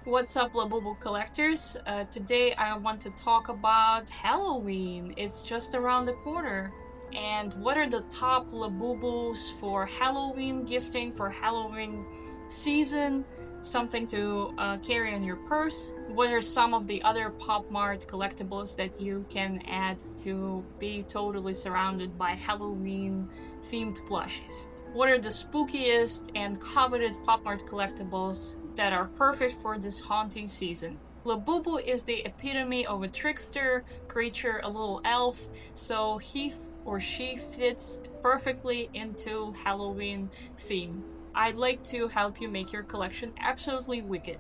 What's up, Labubu collectors? Today I want to talk about Halloween. It's just around the corner. And what are the top Labubus for Halloween gifting, for Halloween season? Something to carry in your purse. What are some of the other Pop Mart collectibles that you can add to be totally surrounded by Halloween themed plushies? What are the spookiest and coveted Pop Mart collectibles that are perfect for this haunting season? Labubu is the epitome of a trickster creature, a little elf, so he or she fits perfectly into Halloween theme. I'd like to help you make your collection absolutely wicked.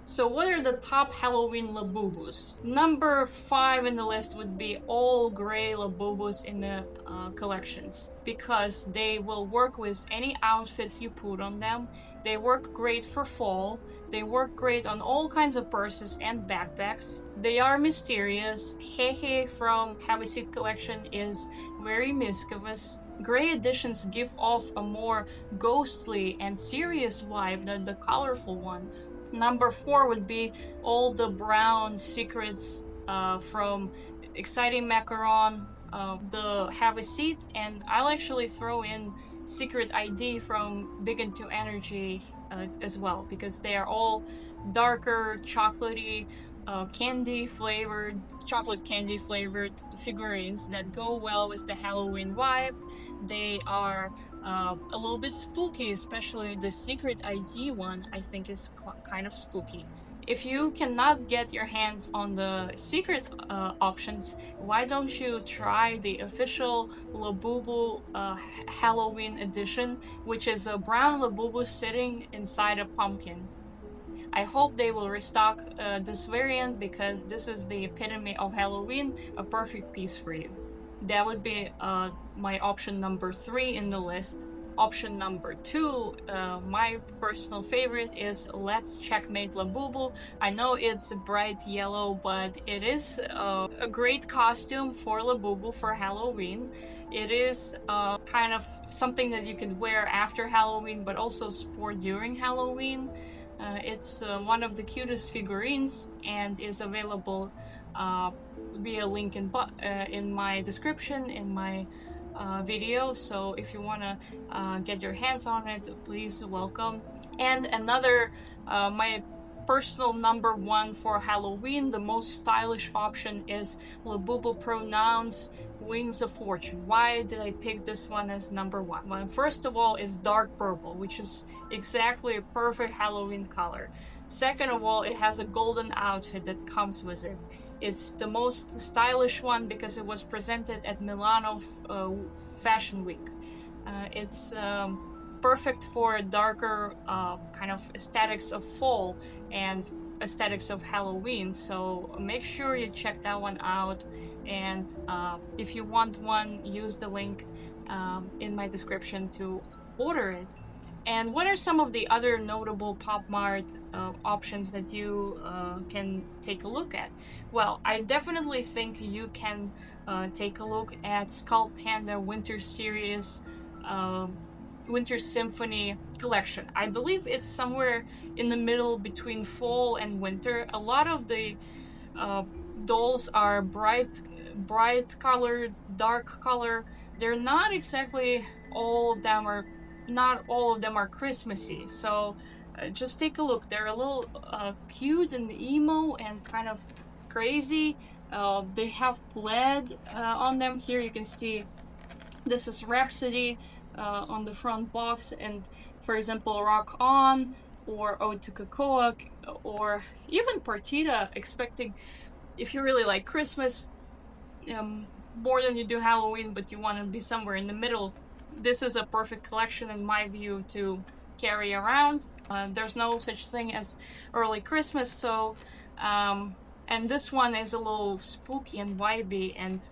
So what are the top Halloween Labubus? Number 5 in the list would be all gray Labubus in the collections, because they will work with any outfits you put on them. They work great for fall. They work great on all kinds of purses and backpacks. They are mysterious. Hehe from Have a Seat collection is very mischievous. Gray editions give off a more ghostly and serious vibe than the colorful ones. Number 4 would be all the brown secrets from Exciting Macaron, the Have a Seat, and I'll actually throw in Secret ID from Big Into Energy as well, because they are all darker, chocolatey, chocolate candy flavored figurines that go well with the Halloween vibe. They are a little bit spooky, especially the Secret ID one I think is kind of spooky. If you cannot get your hands on the secret options, why don't you try the official Labubu Halloween edition, which is a brown Labubu sitting inside a pumpkin. I hope they will restock this variant, because this is the epitome of Halloween, a perfect piece for you. That would be my option number 3 in the list. Option number 2, my personal favorite, is Let's Checkmate Labubu. I know it's bright yellow, but it is a great costume for Labubu for Halloween. It is kind of something that you could wear after Halloween, but also sport during Halloween. It's one of the cutest figurines and is available via link in my description in my video, so if you want to get your hands on it, please welcome. And another my personal number 1 for Halloween, the most stylish option, is Labubu Pronouns Wings of Fortune. Why did I pick this one as number 1? Well, first of all, it's dark purple, which is exactly a perfect Halloween color. Second of all, it has a golden outfit that comes with it. It's the most stylish one because it was presented at Milano Fashion Week. It's perfect for darker kind of aesthetics of fall and aesthetics of Halloween, so make sure you check that one out. And if you want one, use the link in my description to order it. And what are some of the other notable Pop Mart options that you can take a look at? Well, I definitely think you can take a look at Skullpanda Winter Series Winter Symphony collection. I believe it's somewhere in the middle between fall and winter. A lot of the dolls are bright color, dark color. They're not exactly not all of them are Christmassy, so just take a look. They're a little cute and emo and kind of crazy. They have plaid on them. Here you can see this is Rhapsody on the front box, and for example Rock On or Ode to Cocoa, or even Partita, expecting if you really like Christmas more than you do Halloween, but you want to be somewhere in the middle. This is a perfect collection in my view to carry around. There's no such thing as early Christmas, so and this one is a little spooky and vibey and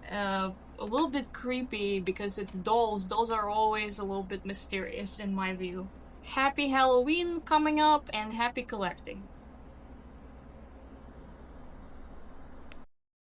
a little bit creepy because it's dolls. Dolls are always a little bit mysterious in my view. Happy Halloween coming up, and happy collecting!